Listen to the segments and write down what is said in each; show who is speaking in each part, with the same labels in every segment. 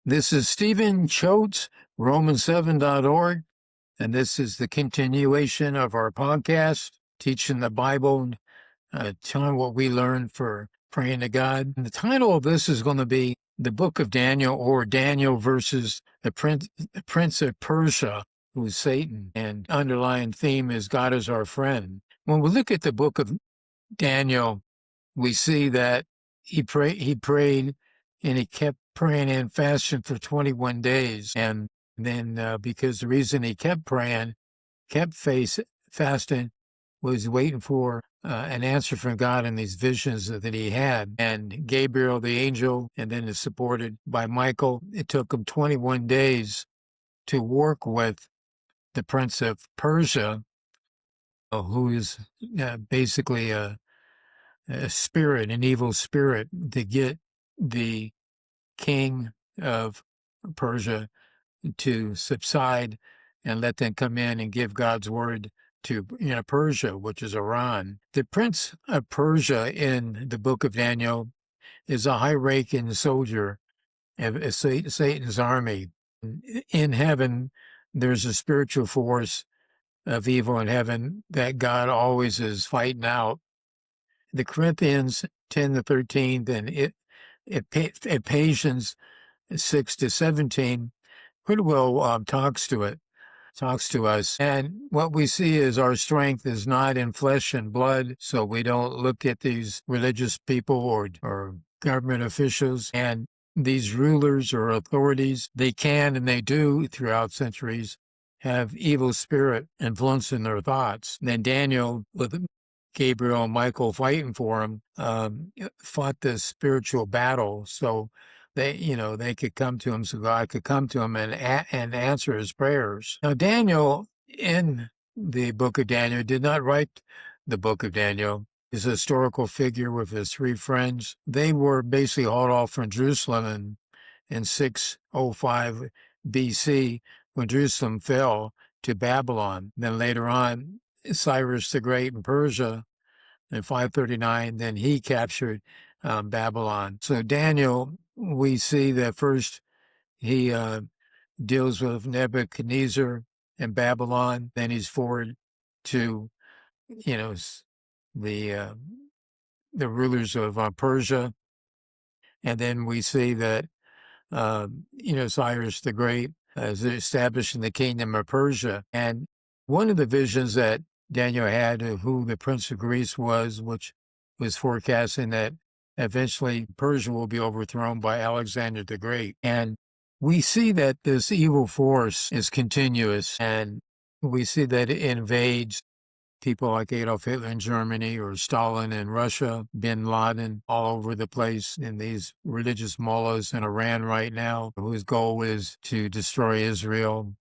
Speaker 1: This is Stephen Choate, Romans7.org, and this is the continuation of our podcast, Teaching the Bible, telling what we learned for praying to God. And the title of this is going to be The Book of Daniel, or Daniel versus the Prince of Persia, who is Satan. And underlying theme is God is our friend. When we look at the book of Daniel, we see that he prayed, and he kept praying and fasting for 21 days. And then because the reason he kept praying, fasting, was waiting for an answer from God in these visions that he had. And Gabriel, the angel, and then is supported by Michael. It took him 21 days to work with the Prince of Persia, who is basically a spirit, an evil spirit, to get the king of Persia to subside and let them come in and give God's word to Persia, which is Iran. The prince of Persia in the book of Daniel is a high-ranking soldier of Satan's army. In heaven, there's a spiritual force of evil in heaven that God always is fighting out. The Corinthians 10-13 and Ephesians 6-17 pretty well talks to us. And what we see is our strength is not in flesh and blood, so we don't look at these religious people or government officials and these rulers or authorities. They can and they do throughout centuries have evil spirit influencing their thoughts. And then Daniel, with Gabriel and Michael fighting for him, fought this spiritual battle. So they could come to him, so God could come to him and answer his prayers. Now, Daniel, in the book of Daniel, did not write the book of Daniel. He's a historical figure with his three friends. They were basically hauled off from Jerusalem in 605 BC when Jerusalem fell to Babylon. Then later on, Cyrus the Great in Persia in 539, then he captured Babylon. So Daniel, we see that first he deals with Nebuchadnezzar and Babylon. Then he's forward to, the the rulers of Persia, and then we see that Cyrus the Great is establishing the kingdom of Persia. And one of the visions that Daniel had of who the Prince of Greece was, which was forecasting that eventually Persia will be overthrown by Alexander the Great. And we see that this evil force is continuous, and we see that it invades people like Adolf Hitler in Germany or Stalin in Russia, bin Laden all over the place, and these religious mullahs in Iran right now, whose goal is to destroy Israel.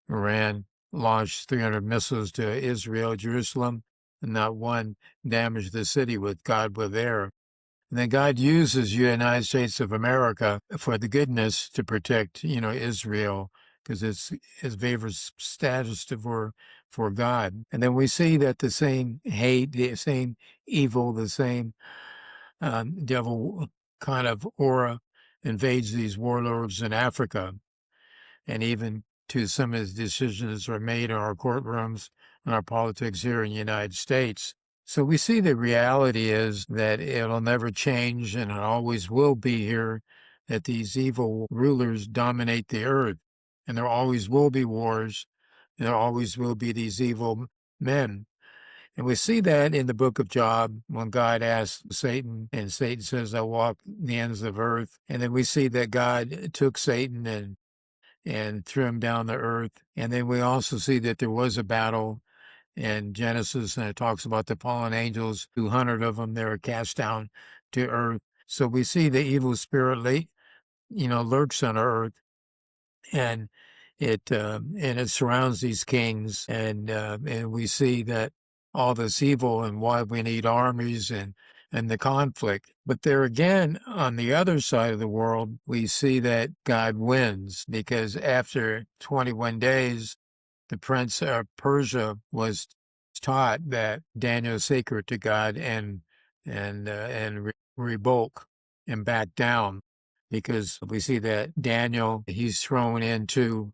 Speaker 1: Iran launched 300 missiles to Israel, Jerusalem, and not one damaged the city with God with air. And then God uses the United States of America for the goodness to protect, Israel, because it's his favorite status for God. And then we see that the same hate, the same evil, the same devil kind of aura invades these warlords in Africa. And even to some of his decisions are made in our courtrooms and our politics here in the United States. So we see the reality is that it'll never change, and it always will be here, that these evil rulers dominate the earth. And there always will be wars, and there always will be these evil men. And we see that in the book of Job when God asks Satan, and Satan says, I walk the ends of earth. And then we see that God took Satan and threw him down the earth. And then we also see that there was a battle in Genesis, and it talks about the fallen angels, 200 of them, they were cast down to earth. So we see the evil spirit lurks on earth, and it surrounds these kings, and we see that all this evil and why we need armies and the conflict. But there again, on the other side of the world, we see that God wins, because after 21 days, the prince of Persia was taught that Daniel is sacred to God and revoke and back down, because we see that Daniel, he's thrown into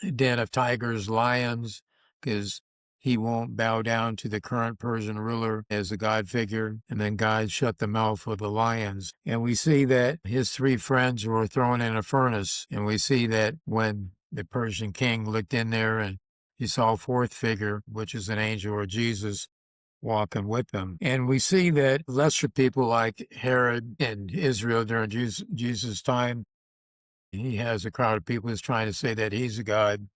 Speaker 1: a den of tigers, lions, because he won't bow down to the current Persian ruler as a god figure. And then God shut the mouth of the lions. And we see that his three friends were thrown in a furnace. And we see that when the Persian king looked in there and he saw a fourth figure, which is an angel or Jesus, walking with them. And we see that lesser people like Herod in Israel during Jesus' time, he has a crowd of people who's trying to say that he's a god,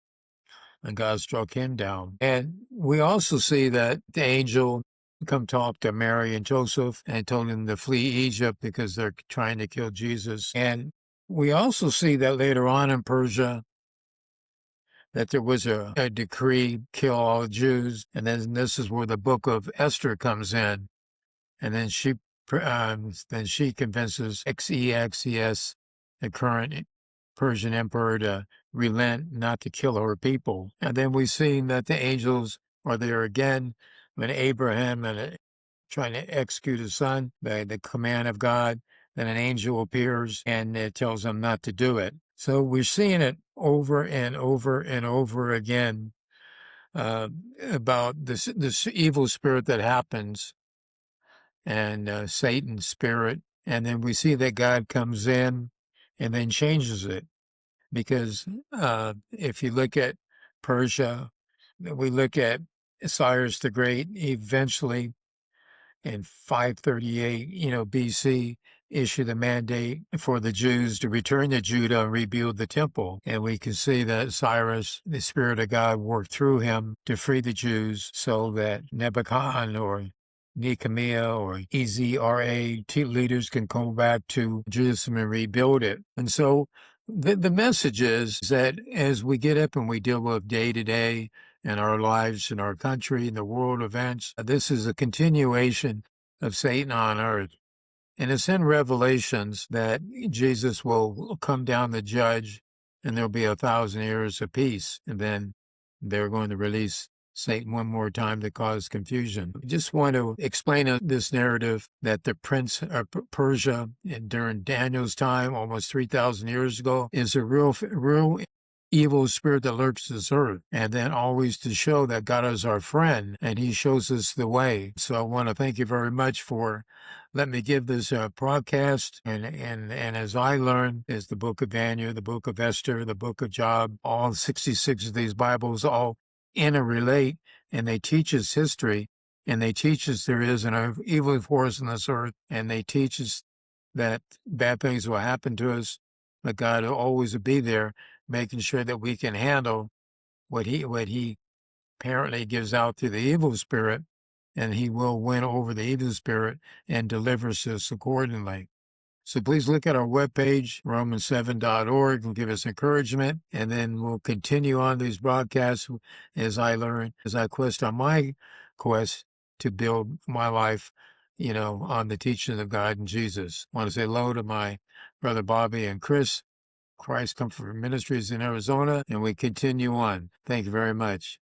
Speaker 1: and God struck him down. And we also see that the angel come talk to Mary and Joseph and told them to flee Egypt because they're trying to kill Jesus. And we also see that later on in Persia, that there was a decree, kill all the Jews. And this is where the book of Esther comes in. And then she convinces Xerxes, the current Persian emperor, to relent, not to kill her people. And then we see that the angels are there again when Abraham trying to execute his son by the command of God. Then an angel appears and it tells him not to do it. So we're seeing it over and over and over again about this evil spirit that happens, and Satan's spirit. And then we see that God comes in and then changes it. Because if you look at Persia, we look at Cyrus the Great, eventually in 538, BC, issued a mandate for the Jews to return to Judah and rebuild the temple. And we can see that Cyrus, the Spirit of God, worked through him to free the Jews so that Nebuchadnezzar or Nehemiah or Ezra leaders can come back to Jerusalem and rebuild it. And so the message is that as we get up and we deal with day to day in our lives, in our country, in the world events, this is a continuation of Satan on earth. And it's in Revelations that Jesus will come down the judge, and there'll be 1,000 years of peace. And then they're going to release Satan one more time to cause confusion. I just want to explain this narrative that the prince of Persia during Daniel's time, almost 3,000 years ago, is a real evil spirit that lurks this earth, and then always to show that God is our friend and he shows us the way. So I want to thank you very much for letting me give this broadcast. And as I learned, is the book of Daniel, the book of Esther, the book of Job, all 66 of these Bibles all interrelate, and they teach us history, and they teach us there is an evil force on this earth, and they teach us that bad things will happen to us, but God will always be there, making sure that we can handle what he apparently gives out to the evil spirit, and he will win over the evil spirit and delivers us accordingly. So please look at our webpage, romans7.org, and give us encouragement. And then we'll continue on these broadcasts as I learn, as I quest on my quest to build my life, on the teaching of God and Jesus. I want to say hello to my brother Bobby and Chris, Christ Comfort Ministries in Arizona, and we continue on. Thank you very much.